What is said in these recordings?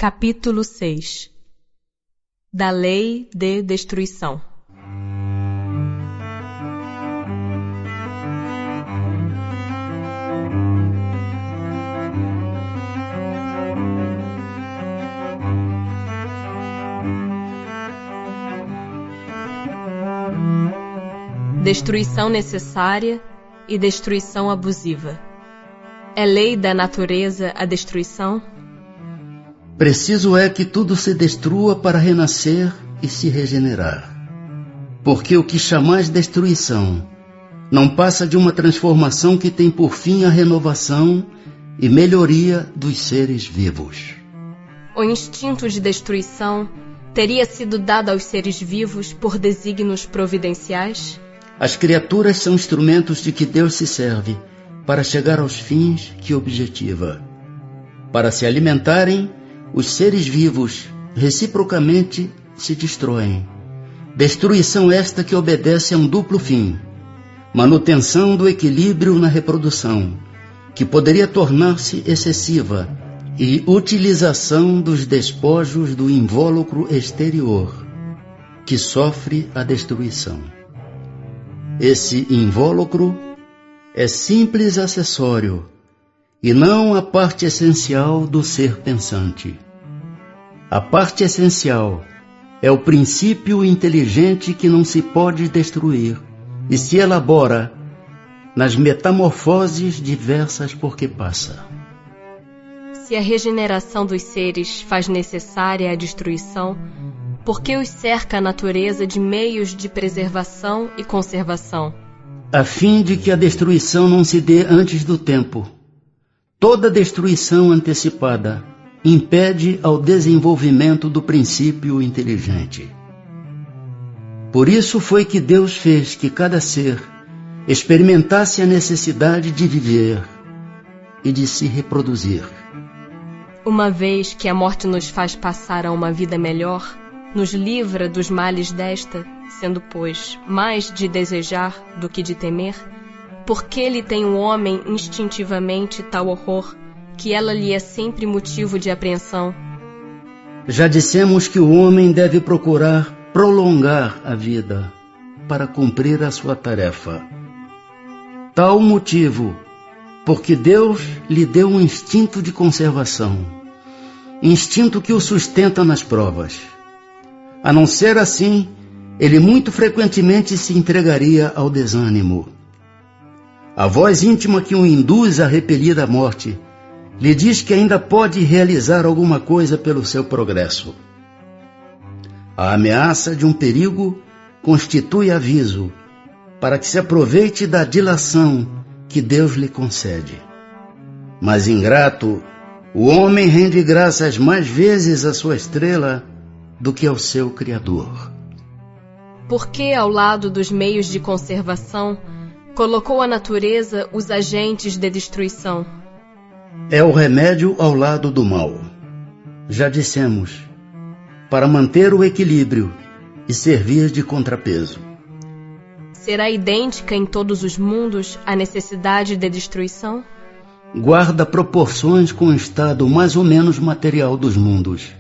Capítulo 6 da Lei de Destruição. Destruição necessária e destruição abusiva. É lei da natureza a destruição? Preciso é que tudo se destrua para renascer e se regenerar. Porque o que chamais destruição não passa de uma transformação que tem por fim a renovação e melhoria dos seres vivos. O instinto de destruição teria sido dado aos seres vivos por desígnios providenciais? As criaturas são instrumentos de que Deus se serve para chegar aos fins que objetiva. Para se alimentarem, os seres vivos reciprocamente se destroem. Destruição esta que obedece a um duplo fim: manutenção do equilíbrio na reprodução, que poderia tornar-se excessiva, e utilização dos despojos do invólucro exterior, que sofre a destruição. Esse invólucro é simples acessório, e não a parte essencial do ser pensante. A parte essencial é o princípio inteligente que não se pode destruir e se elabora nas metamorfoses diversas por que passa. Se a regeneração dos seres faz necessária a destruição, por que os cerca a natureza de meios de preservação e conservação? A fim de que a destruição não se dê antes do tempo. Toda destruição antecipada impede ao desenvolvimento do princípio inteligente. Por isso foi que Deus fez que cada ser experimentasse a necessidade de viver e de se reproduzir. Uma vez que a morte nos faz passar a uma vida melhor, nos livra dos males desta, sendo, pois, mais de desejar do que de temer, por que lhe tem o homem instintivamente tal horror, que ela lhe é sempre motivo de apreensão? Já dissemos que o homem deve procurar prolongar a vida para cumprir a sua tarefa. Tal motivo, porque Deus lhe deu um instinto de conservação, instinto que o sustenta nas provas. A não ser assim, ele muito frequentemente se entregaria ao desânimo. A voz íntima que o induz a repelir a morte lhe diz que ainda pode realizar alguma coisa pelo seu progresso. A ameaça de um perigo constitui aviso para que se aproveite da dilação que Deus lhe concede. Mas ingrato, o homem rende graças mais vezes à sua estrela do que ao seu Criador. Por que, ao lado dos meios de conservação, colocou a natureza os agentes de destruição? É o remédio ao lado do mal. Já dissemos, para manter o equilíbrio e servir de contrapeso. Será idêntica em todos os mundos a necessidade de destruição? Guarda proporções com o estado mais ou menos material dos mundos.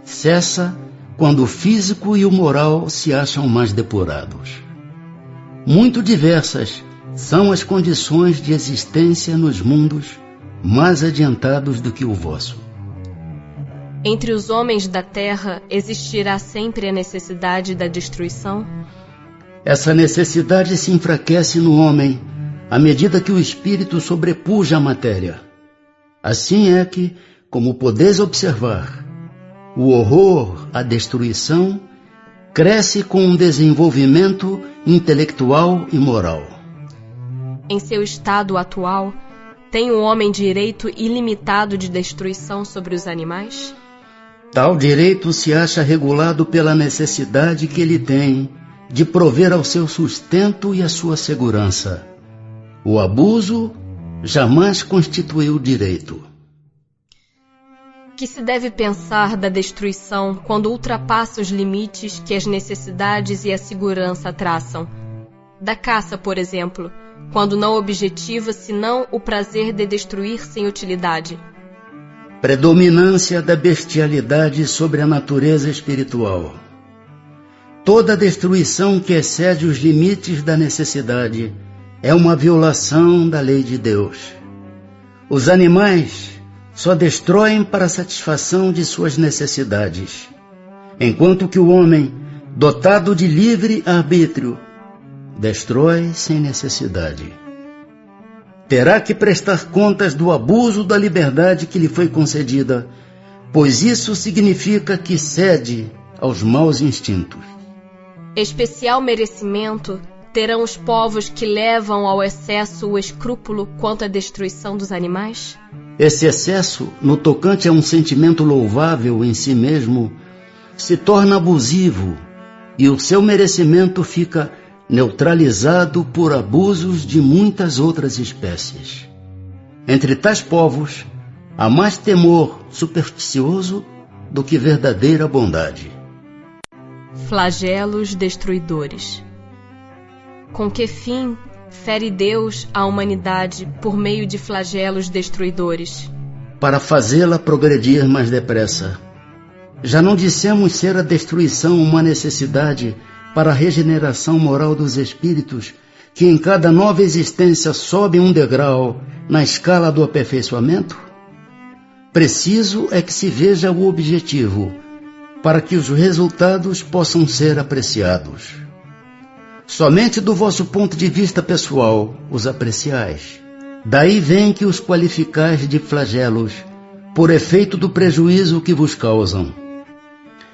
Cessa quando o físico e o moral se acham mais depurados. Muito diversas são as condições de existência nos mundos mais adiantados do que o vosso. Entre os homens da terra existirá sempre a necessidade da destruição? Essa necessidade se enfraquece no homem à medida que o espírito sobrepuja a matéria. Assim é que, como podeis observar, o horror à destruição cresce com um desenvolvimento intelectual e moral. Em seu estado atual, tem o homem direito ilimitado de destruição sobre os animais? Tal direito se acha regulado pela necessidade que ele tem de prover ao seu sustento e à sua segurança. O abuso jamais constituiu direito. Que se deve pensar da destruição quando ultrapassa os limites que as necessidades e a segurança traçam? Da caça, por exemplo, quando não objetiva senão o prazer de destruir sem utilidade. predominância da bestialidade sobre a natureza espiritual. Toda destruição que excede os limites da necessidade é uma violação da lei de Deus. Os animais só destroem para a satisfação de suas necessidades, enquanto que o homem, dotado de livre arbítrio, destrói sem necessidade. Terá que prestar contas do abuso da liberdade que lhe foi concedida, pois isso significa que cede aos maus instintos. Especial merecimento terão os povos que levam ao excesso o escrúpulo quanto à destruição dos animais? Esse excesso, no tocante a um sentimento louvável em si mesmo, se torna abusivo e o seu merecimento fica neutralizado por abusos de muitas outras espécies. Entre tais povos, há mais temor supersticioso do que verdadeira bondade. Flagelos destruidores. Com que fim fere Deus a humanidade por meio de flagelos destruidores? Para fazê-la progredir mais depressa. Já não dissemos ser a destruição uma necessidade para a regeneração moral dos espíritos, que em cada nova existência sobe um degrau na escala do aperfeiçoamento? Preciso é que se veja o objetivo, para que os resultados possam ser apreciados. Somente do vosso ponto de vista pessoal os apreciais. Daí vem que os qualificais de flagelos, por efeito do prejuízo que vos causam.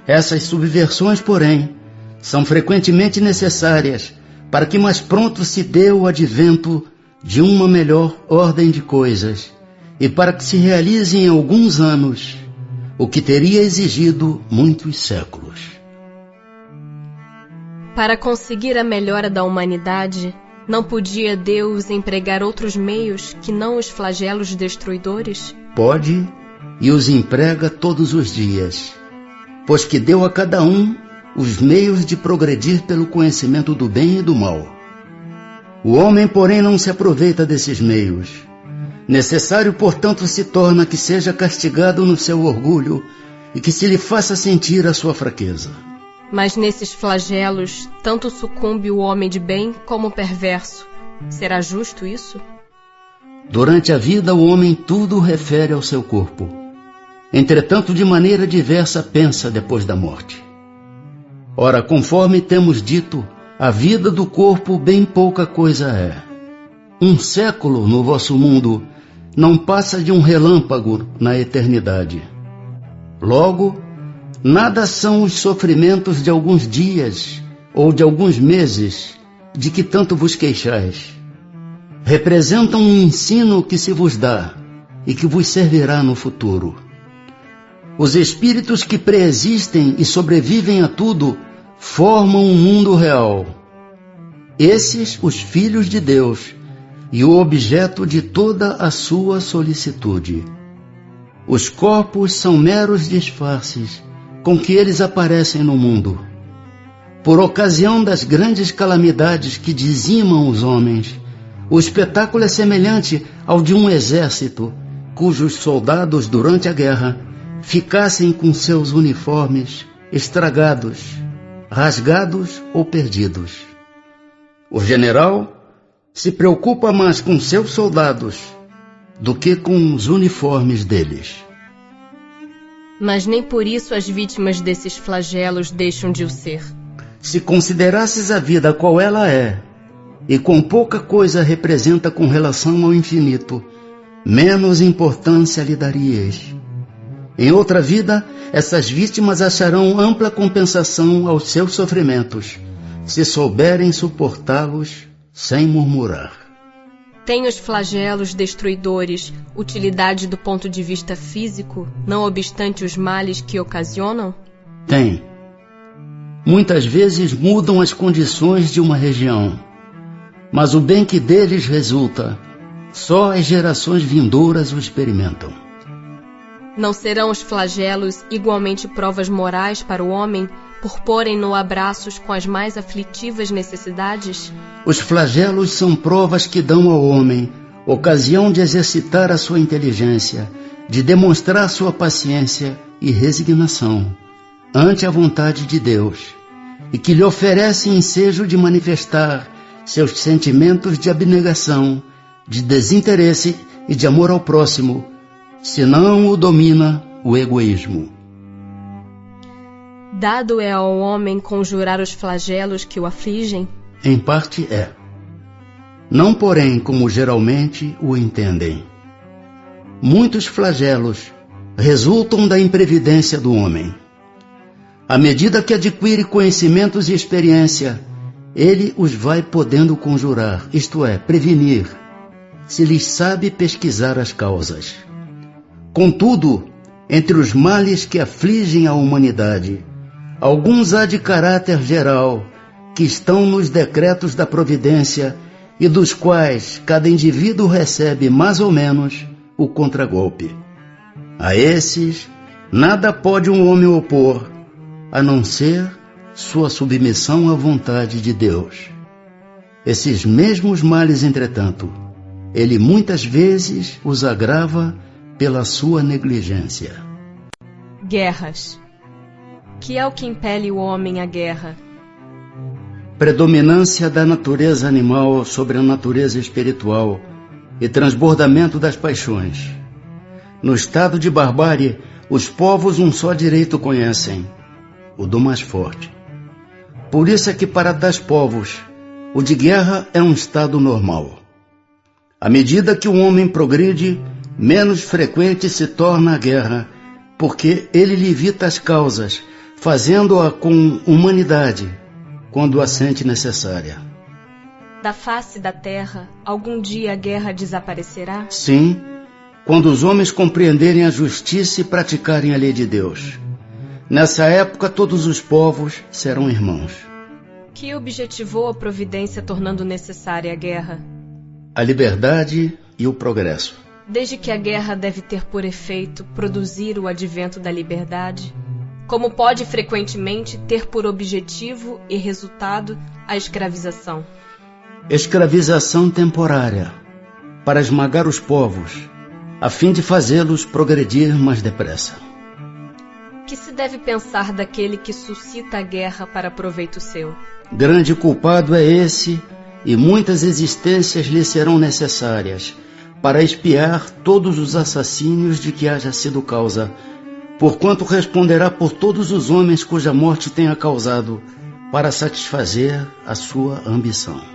Essas subversões, porém, são frequentemente necessárias para que mais pronto se dê o advento de uma melhor ordem de coisas e para que se realize em alguns anos o que teria exigido muitos séculos. Para conseguir a melhora da humanidade, não podia Deus empregar outros meios que não os flagelos destruidores? Pode, e os emprega todos os dias, pois que deu a cada um os meios de progredir pelo conhecimento do bem e do mal. O homem, porém, não se aproveita desses meios. Necessário, portanto, se torna que seja castigado no seu orgulho e que se lhe faça sentir a sua fraqueza. Mas nesses flagelos, tanto sucumbe o homem de bem como o perverso. Será justo isso? Durante a vida, o homem tudo refere ao seu corpo. Entretanto, de maneira diversa pensa depois da morte. Ora, conforme temos dito, a vida do corpo bem pouca coisa é. 1 século no vosso mundo não passa de um relâmpago na eternidade. Logo, nada são os sofrimentos de alguns dias ou de alguns meses de que tanto vos queixais. Representam um ensino que se vos dá e que vos servirá no futuro. Os espíritos que preexistem e sobrevivem a tudo formam um mundo real. Esses, os filhos de Deus, e o objeto de toda a sua solicitude. Os corpos são meros disfarces com que eles aparecem no mundo. Por ocasião das grandes calamidades que dizimam os homens, o espetáculo é semelhante ao de um exército, cujos soldados, durante a guerra, ficassem com seus uniformes estragados, rasgados ou perdidos. O general se preocupa mais com seus soldados do que com os uniformes deles. Mas nem por isso as vítimas desses flagelos deixam de o ser. Se considerasses a vida qual ela é, e com pouca coisa representa com relação ao infinito, menos importância lhe daríeis. Em outra vida, essas vítimas acharão ampla compensação aos seus sofrimentos, se souberem suportá-los sem murmurar. Têm os flagelos destruidores utilidade do ponto de vista físico, não obstante os males que ocasionam? Tem. Muitas vezes mudam as condições de uma região, mas o bem que deles resulta, só as gerações vindouras o experimentam. Não serão os flagelos igualmente provas morais para o homem por porem-no a braços com as mais aflitivas necessidades? Os flagelos são provas que dão ao homem ocasião de exercitar a sua inteligência, de demonstrar sua paciência e resignação ante a vontade de Deus, e que lhe oferece ensejo de manifestar seus sentimentos de abnegação, de desinteresse e de amor ao próximo, senão o domina o egoísmo. Dado é ao homem conjurar os flagelos que o afligem? Em parte é. Não, porém, como geralmente o entendem. Muitos flagelos resultam da imprevidência do homem. À medida que adquire conhecimentos e experiência, ele os vai podendo conjurar, isto é, prevenir, se lhes sabe pesquisar as causas. Contudo, entre os males que afligem a humanidade, alguns há de caráter geral, que estão nos decretos da providência e dos quais cada indivíduo recebe mais ou menos o contragolpe. A esses, nada pode um homem opor, a não ser sua submissão à vontade de Deus. Esses mesmos males, entretanto, ele muitas vezes os agrava pela sua negligência. Guerras. Que é o que impele o homem à guerra? Predominância da natureza animal sobre a natureza espiritual e transbordamento das paixões. No estado de barbárie, os povos um só direito conhecem, o do mais forte. Por isso é que para tais povos, o de guerra é um estado normal. À medida que o homem progride, menos frequente se torna a guerra, porque ele lhe evita as causas, fazendo-a com humanidade, quando a sente necessária. Da face da terra, algum dia a guerra desaparecerá? Sim, quando os homens compreenderem a justiça e praticarem a lei de Deus. Nessa época, todos os povos serão irmãos. Que objetivou a providência tornando necessária a guerra? A liberdade e o progresso. Desde que a guerra deve ter por efeito produzir o advento da liberdade, como pode frequentemente ter por objetivo e resultado a escravização. Escravização temporária, para esmagar os povos, a fim de fazê-los progredir mais depressa. Que se deve pensar daquele que suscita a guerra para proveito seu? Grande culpado é esse, e muitas existências lhe serão necessárias para expiar todos os assassínios de que haja sido causa, porquanto responderá por todos os homens cuja morte tenha causado, para satisfazer a sua ambição.